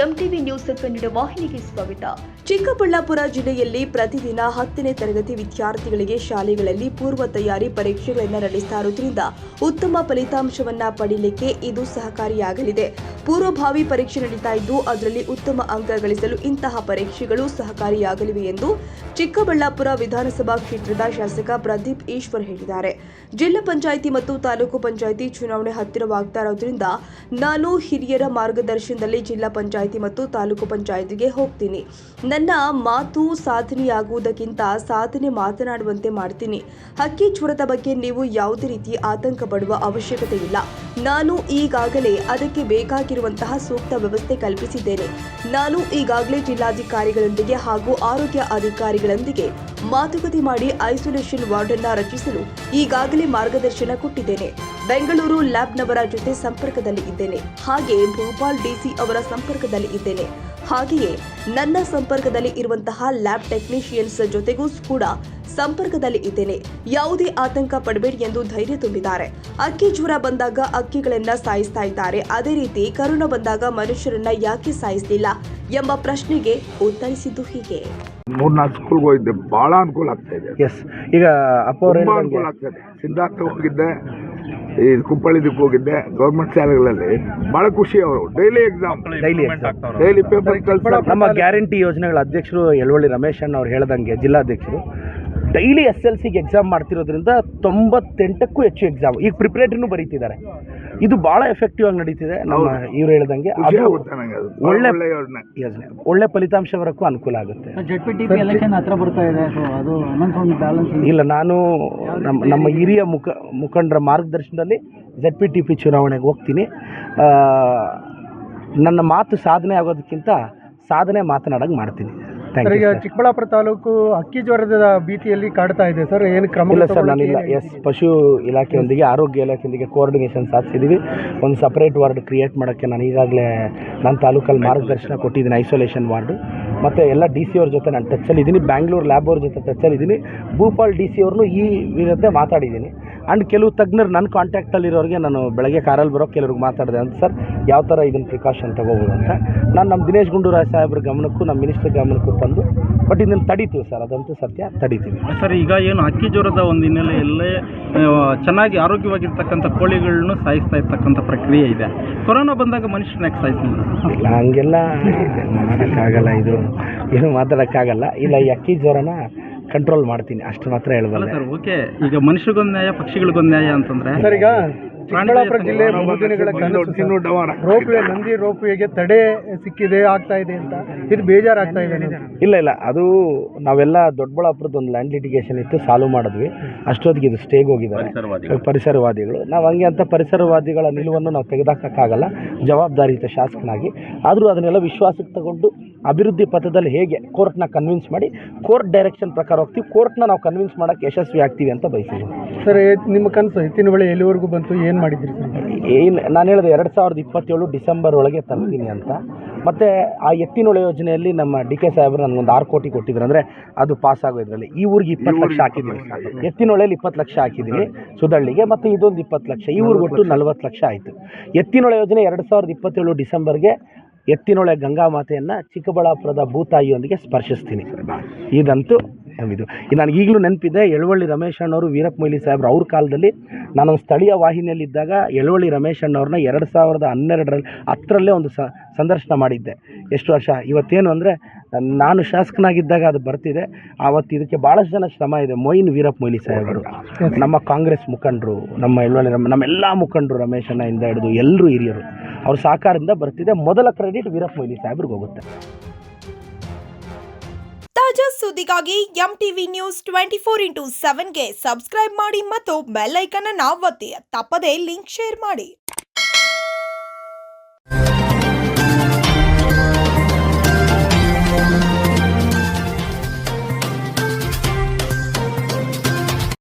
MTV news Kannada ವಾಹಿನಿಗೆ ಸ್ವಾಗತ. ಚಿಕ್ಕಬಳ್ಳಾಪುರ ಜಿಲ್ಲೆಯಲ್ಲಿ ಪ್ರತಿದಿನ 10ನೇ ತರಗತಿ ವಿದ್ಯಾರ್ಥಿಗಳಿಗೆ ಶಾಲೆಗಳಲ್ಲಿ ಪೂರ್ವ ತಯಾರಿ ಪರೀಕ್ಷೆಗಳನ್ನು ನಡೆಸ್ತಾ ಇರುವುದರಿಂದ ಉತ್ತಮ ಫಲಿತಾಂಶವನ್ನ ಪಡೆಯಲಿಕ್ಕೆ ಇದು ಸಹಕಾರಿಯಾಗಲಿದೆ. ಪೂರ್ವಭಾವಿ ಪರೀಕ್ಷೆ ನಡೀತಾ ಇದ್ದು ಅದರಲ್ಲಿ ಉತ್ತಮ ಅಂಕ ಗಳಿಸಲು ಇಂತಹ ಪರೀಕ್ಷೆಗಳು ಸಹಕಾರಿಯಾಗಲಿವೆ ಎಂದು ಚಿಕ್ಕಬಳ್ಳಾಪುರ ವಿಧಾನಸಭಾ ಕ್ಷೇತ್ರದ ಶಾಸಕ ಪ್ರದೀಪ್ ಈಶ್ವರ್ ಹೇಳಿದ್ದಾರೆ. ಜಿಲ್ಲಾ ಪಂಚಾಯಿತಿ ಮತ್ತು ತಾಲೂಕು ಪಂಚಾಯಿತಿ ಚುನಾವಣೆ ಹತ್ತಿರವಾಗ್ತಾ ಇರೋದ್ರಿಂದ ನಾನು ಹಿರಿಯರ ಮಾರ್ಗದರ್ಶನದಲ್ಲಿ ಜಿಲ್ಲಾ ಪಂಚಾಯಿತಿ ಮತ್ತು ತಾಲೂಕು ಪಂಚಾಯಿತಿಗೆ ಹೋಗ್ತೀನಿ. ನನ್ನ ಮಾತು ಸಾಧನೆಯಾಗುವುದಕ್ಕಿಂತ ಸಾಧನೆ ಮಾತನಾಡುವಂತೆ ಮಾಡ್ತೀನಿ. ಹಕ್ಕಿ ಜ್ವರದ ಬಗ್ಗೆ ನೀವು ಯಾವುದೇ ರೀತಿ ಆತಂಕ ಪಡುವ ಅವಶ್ಯಕತೆ ಇಲ್ಲ. ನಾನು ಈಗಾಗಲೇ ಅದಕ್ಕೆ ಬೇಕಾಗಿರುವಂತಹ ಸೂಕ್ತ ವ್ಯವಸ್ಥೆ ಕಲ್ಪಿಸಿದ್ದೇನೆ. ನಾನು ಈಗಾಗಲೇ ಜಿಲ್ಲಾಧಿಕಾರಿಗಳೊಂದಿಗೆ ಹಾಗೂ ಆರೋಗ್ಯ ಅಧಿಕಾರಿಗಳೊಂದಿಗೆ ಮಾತುಕತೆ ಮಾಡಿ ಐಸೋಲೇಷನ್ ವಾರ್ಡ್ ಅನ್ನು ರಚಿಸಲು ಈಗಾಗಲೇ ಮಾರ್ಗದರ್ಶನ ಕೊಟ್ಟಿದ್ದೇನೆ. ಬೆಂಗಳೂರು ಲ್ಯಾಬ್ನವರ ಜೊತೆ ಸಂಪರ್ಕದಲ್ಲಿ ಇದ್ದೇನೆ. ಹಾಗೆ ಭೋಪಾಲ್ ಡಿಸಿ ಅವರ ಸಂಪರ್ಕದಲ್ಲಿ ಇದ್ದೇನೆ. ಹಾಗೆಯೇ ನನ್ನ ಸಂಪರ್ಕದಲ್ಲಿ ಇರುವಂತಹ ಲ್ಯಾಬ್ ಟೆಕ್ನಿಷಿಯನ್ಸ್ ಜೊತೆಗೂ ಕೂಡ ಸಂಪರ್ಕದಲ್ಲಿ ಇದ್ದೇನೆ. ಯಾವುದೇ ಆತಂಕ ಪಡಬೇಡಿ ಎಂದು ಧೈರ್ಯ ತುಂಬಿದ್ದಾರೆ. ಅಕ್ಕಿ ಜ್ವರ ಬಂದಾಗ ಅಕ್ಕಿಗಳನ್ನ ಸಾಯಿಸ್ತಾ ಇದ್ದಾರೆ, ಅದೇ ರೀತಿ ಕರೋನಾ ಬಂದಾಗ ಮನುಷ್ಯರನ್ನ ಯಾಕೆ ಸಾಯಿಸಲಿಲ್ಲ ಎಂಬ ಪ್ರಶ್ನೆಗೆ ಉತ್ತರಿಸಿದ್ದು ಹೀಗೆ. 3-4 ಸ್ಕೂಲ್ಗೆ ಹೋಗಿದ್ದೆ, ಬಹಳ ಅನುಕೂಲ ಆಗ್ತಾ ಇದೆ. ಈಗ ಅಪ್ಪ ತುಂಬಾ ಅನುಕೂಲ ಆಗ್ತದೆ. ಸಿದ್ಧಾರ್ಥ ಹೋಗಿದ್ದೆ, ಈ ಕುಪ್ಪಳಿದಕ್ಕೆ ಹೋಗಿದ್ದೆ. ಗೌರ್ಮೆಂಟ್ ಶಾಲೆಗಳಲ್ಲಿ ಬಹಳ ಖುಷಿ. ಅವರು ಡೈಲಿ ಎಕ್ಸಾಮ್, ಡೈಲಿ ಪೇಪರ್ ಕಳ್ಸ. ನಮ್ಮ ಗ್ಯಾರಂಟಿ ಯೋಜನೆಗಳ ಅಧ್ಯಕ್ಷರು ಯಳವಳ್ಳಿ ರಮೇಶ್ ಅಣ್ಣ ಅವ್ರು ಹೇಳ್ದಂಗೆ ಜಿಲ್ಲಾಧ್ಯಕ್ಷರು ಡೈಲಿ SLCಗೆ ಎಕ್ಸಾಮ್ ಮಾಡ್ತಿರೋದ್ರಿಂದ 98ಕ್ಕೂ ಹೆಚ್ಚು ಎಕ್ಸಾಮ್ ಈಗ ಪ್ರಿಪರೇಟರಿನೂ ಬರೀತಿದ್ದಾರೆ. ಇದು ಬಹಳ ಎಫೆಕ್ಟಿವ್ ಆಗಿ ನಡೀತಿದೆ. ನಮ್ಮ ಇವ್ರು ಹೇಳ್ದಂಗೆ ಒಳ್ಳೆ ಫಲಿತಾಂಶ ಬರೋಕ್ಕೂ ಅನುಕೂಲ ಆಗುತ್ತೆ. ಇಲ್ಲ, ನಾನು ನಮ್ಮ ಹಿರಿಯ ಮುಖಂಡರ ಮಾರ್ಗದರ್ಶನದಲ್ಲಿ ZPTP ಚುನಾವಣೆಗೆ ಹೋಗ್ತೀನಿ. ನನ್ನ ಮಾತು ಸಾಧನೆ ಆಗೋದಕ್ಕಿಂತ ಸಾಧನೆ ಮಾತನಾಡೋಕೆ ಮಾಡ್ತೀನಿ. ಈಗ ಚಿಕ್ಕಬಳ್ಳಾಪುರ ತಾಲೂಕು ಅಕ್ಕಿ ಜ್ವರದ ಭೀತಿಯಲ್ಲಿ ಕಾಡ್ತಾ ಇದೆ ಸರ್, ಏನು ಕ್ರಮ? ಇಲ್ಲ ಸರ್, ನಾನಿಲ್ಲ. ಪಶು ಇಲಾಖೆಯೊಂದಿಗೆ ಆರೋಗ್ಯ ಇಲಾಖೆಯೊಂದಿಗೆ ಕೋಆರ್ಡಿನೇಷನ್ ಸಾಧಿಸಿದ್ದೀವಿ. ಒಂದು ಸಪ್ರೇಟ್ ವಾರ್ಡ್ ಕ್ರಿಯೇಟ್ ಮಾಡೋಕ್ಕೆ ನಾನು ಈಗಾಗಲೇ ನನ್ನ ತಾಲೂಕಲ್ಲಿ ಮಾರ್ಗದರ್ಶನ ಕೊಟ್ಟಿದ್ದೀನಿ. ಐಸೋಲೇಷನ್ ವಾರ್ಡು ಮತ್ತು ಎಲ್ಲ DC ಅವ್ರ ಜೊತೆ ನಾನು ಟಚ್ಚಲ್ಲಿದ್ದೀನಿ. ಬ್ಯಾಂಗ್ಳೂರು ಲ್ಯಾಬ್ ಅವ್ರ ಜೊತೆ ಟಚ್ಚಲ್ಲಿದ್ದೀನಿ. ಭೂಪಾಲ್ DC ಅವ್ರನ್ನೂ ಈ ವಿರುದ್ಧ ಮಾತಾಡಿದ್ದೀನಿ. ಆ್ಯಂಡ್ ಕೆಲವು ತಜ್ಞರು ನನ್ನ ಕಾಂಟ್ಯಾಕ್ಟಲ್ಲಿರೋರಿಗೆ ನಾನು ಬೆಳಗ್ಗೆ ಕಾರಲ್ಲಿ ಬರೋ ಕೆಲವ್ರಿಗೆ ಮಾತಾಡಿದೆ ಅಂತ ಸರ್, ಯಾವ ಥರ ಇದನ್ನು ಪ್ರಿಕಾಷನ್ ತೊಗೋಬೋದು ಅಂತ. ನಾನು ನಮ್ಮ ದಿನೇಶ್ ಗುಂಡೂರಾವ್ ಸಾಹೇಬ್ರ ಗಮನಕ್ಕೂ ನಮ್ಮ ಮಿನಿಸ್ಟರ್ ಗಮನಕ್ಕೂ ತಂದು ಬಟ್ ಇದನ್ನು ತಡಿತೀವಿ ಸರ್, ಅದಂತೂ ಸತ್ಯ, ತಡಿತೀವಿ ಸರ್. ಈಗ ಏನು ಅಕ್ಕಿ ಜ್ವರದ ಒಂದು ಹಿನ್ನೆಲೆಯಲ್ಲೇ ಚೆನ್ನಾಗಿ ಆರೋಗ್ಯವಾಗಿರ್ತಕ್ಕಂಥ ಕೋಳಿಗಳನ್ನು ಸಾಯಿಸ್ತಾ ಇರ್ತಕ್ಕಂಥ ಪ್ರಕ್ರಿಯೆ ಇದೆ. ಕೊರೋನಾ ಬಂದಾಗ ಮನುಷ್ಯನ ಸಾಯಿಸ್ತಿಲ್ಲ. ಇಲ್ಲ, ಹಂಗೆಲ್ಲ ಮಾಡೋಕ್ಕಾಗಲ್ಲ, ಇದು ಏನು ಮಾತಾಡೋಕ್ಕಾಗಲ್ಲ. ಇಲ್ಲ, ಈ ಅಕ್ಕಿ ಜ್ವರನ ಕಂಟ್ರೋಲ್ ಮಾಡ್ತೀನಿ, ಅಷ್ಟು ಮಾತ್ರ ಹೇಳ್ಬಲ್ಲ ಸರ್. ಓಕೆ, ಈಗ ಮನುಷ್ಯರಿಗೊಂದು ನ್ಯಾಯ, ಪಕ್ಷಿಗಳಿಗೊಂದು ನ್ಯಾಯ ಅಂತಂದ್ರೆ ಸರ್, ಈಗ ಚಿಕ್ಕಬಳ್ಳಾಪುರ ಜಿಲ್ಲೆ ಬಹುದಿನಗಳ ರೋಪ್ವೇ, ನಂದಿ ರೋಪ್ವೇಗೆ ತಡೆ ಸಿಕ್ಕಿದೆ, ಆಗ್ತಾ ಇದೆ ಅಂತ ಇದು ಬೇಜಾರಾಗ್ತಾ ಇದೆ. ಇಲ್ಲ, ಅದು ನಾವೆಲ್ಲ ದೊಡ್ಡಬಳ್ಳಾಪುರದ ಒಂದು ಲ್ಯಾಂಡ್ ಲಿಟಿಗೇಷನ್ ಇತ್ತು, ಸಾಲ್ವ್ ಮಾಡಿದ್ವಿ. ಅಷ್ಟೊತ್ತಿಗೆ ಇದು ಸ್ಟೇಗೆ ಹೋಗಿದ್ದಾರೆ ಪರಿಸರವಾದಿಗಳು. ನಾವು ಹಂಗೆ ಅಂತ ಪರಿಸರವಾದಿಗಳ ನಿಲುವನ್ನು ನಾವು ತೆಗೆದಾಕೋಕ್ಕಾಗಲ್ಲ ಜವಾಬ್ದಾರಿಯುತ ಶಾಸಕನಾಗಿ. ಆದರೂ ಅದನ್ನೆಲ್ಲ ವಿಶ್ವಾಸಕ್ಕೆ ತಗೊಂಡು ಅಭಿವೃದ್ಧಿ ಪಥದಲ್ಲಿ ಹೇಗೆ ಕೋರ್ಟ್ನ ಕನ್ವಿನ್ಸ್ ಮಾಡಿ ಕೋರ್ಟ್ ಡೈರೆಕ್ಷನ್ ಪ್ರಕಾರ ಹೋಗ್ತೀವಿ, ಕೋರ್ಟ್ನ ನಾವು ಕನ್ವಿನ್ಸ್ ಮಾಡೋಕ್ಕೆ ಯಶಸ್ವಿ ಆಗ್ತೀವಿ ಅಂತ ಬಯಸಿದ್ವಿ. ಸರ್, ನಿಮ್ಮ ಕನಸು ಎತ್ತಿನ ಹೊಳೆ ಎಲ್ಲಿವರೆಗೂ ಬಂತು, ಏನು ಮಾಡಿದ್ರಿ ಸರ್? ನಾನು ಹೇಳಿದೆ 2027 ಡಿಸೆಂಬರ್ ಒಳಗೆ ತರ್ತೀನಿ ಅಂತ. ಮತ್ತು ಆ ಎತ್ತಿನೊಳೆ ಯೋಜನೆಯಲ್ಲಿ ನಮ್ಮ DK ಸಾಹೇಬರು ನನಗೊಂದು 6 ಕೋಟಿ ಕೊಟ್ಟಿದ್ರು. ಅಂದರೆ ಅದು ಪಾಸ್ ಆಗೋದ್ರಲ್ಲಿ ಈ ಊರಿಗೆ 20 ಲಕ್ಷ ಹಾಕಿದ್ದೀನಿ. ಎತ್ತಿನೊಳೆಯಲ್ಲಿ 20 ಲಕ್ಷ ಹಾಕಿದ್ದೀನಿ ಸುದಳ್ಳಿಗೆ, ಮತ್ತು ಇದೊಂದು 20 ಲಕ್ಷ, ಈ ಊರಿಗೆ ಒಟ್ಟು 40 ಲಕ್ಷ ಆಯಿತು. ಎತ್ತಿನೊಳೆ ಯೋಜನೆ 2027 ಡಿಸೆಂಬರ್ಗೆ ಎತ್ತಿನೊಳೆ ಗಂಗಾ ಮಾತೆಯನ್ನು ಚಿಕ್ಕಬಳ್ಳಾಪುರದ ಭೂತಾಯಿಯೊಂದಿಗೆ ಸ್ಪರ್ಶಿಸ್ತೀನಿ. ಇದಂತೂ ಇದು ನನಗೆ ಈಗಲೂ ನೆನಪಿದೆ. ಯಳವಳ್ಳಿ ರಮೇಶ್ ಅಣ್ಣವರು, ವೀರಪ್ಪ ಮೊಯ್ಲಿ ಸಾಹೇಬ್ರು ಅವ್ರ ಕಾಲದಲ್ಲಿ ನಾನೊಂದು ಸ್ಥಳೀಯ ವಾಹಿನಿಯಲ್ಲಿದ್ದಾಗ ಯಳವಳ್ಳಿ ರಮೇಶ್ ಅಣ್ಣವ್ರನ್ನ 2012 10ರಲ್ಲೇ ಒಂದು ಸಂದರ್ಶನ ಮಾಡಿದ್ದೆ. ಎಷ್ಟು ವರ್ಷ ಇವತ್ತೇನು ಅಂದರೆ ನಾನು ಶಾಸಕನಾಗಿದ್ದಾಗ ಅದು ಬರ್ತಿದೆ. ಆವತ್ತು ಇದಕ್ಕೆ ಭಾಳಷ್ಟು ಜನ ಶ್ರಮ ಇದೆ. ವೀರಪ್ಪ ಮೊಯ್ಲಿ ಸಾಹೇಬರು, ನಮ್ಮ ಕಾಂಗ್ರೆಸ್ ಮುಖಂಡರು, ನಮ್ಮ ಯಳವಳ್ಳಿ ನಮ್ಮೆಲ್ಲ ಮುಖಂಡರು, ರಮೇಶ್ ಅಣ್ಣಯಿಂದ ಹಿಡಿದು ಎಲ್ಲರೂ ಹಿರಿಯರು, ಅವ್ರ ಸಹಕಾರದಿಂದ ಬರ್ತಿದೆ. ಮೊದಲ ಕ್ರೆಡಿಟ್ ವೀರಪ್ಪ ಮೊಯ್ಲಿ ಸಾಹೇಬ್ರಿಗೆ ಹೋಗುತ್ತೆ. ತಾಜಾ ಸುದ್ದಿಗಾಗಿ MTV ನ್ಯೂಸ್ 24/7ಗೆ ಸಬ್ಸ್ಕ್ರೈಬ್ ಮಾಡಿ ಮತ್ತು ಬೆಲ್ ಐಕಾನ್ ಅನ್ನು ಒತ್ತಿ. ತಪ್ಪದೇ ಲಿಂಕ್ ಶೇರ್ ಮಾಡಿ.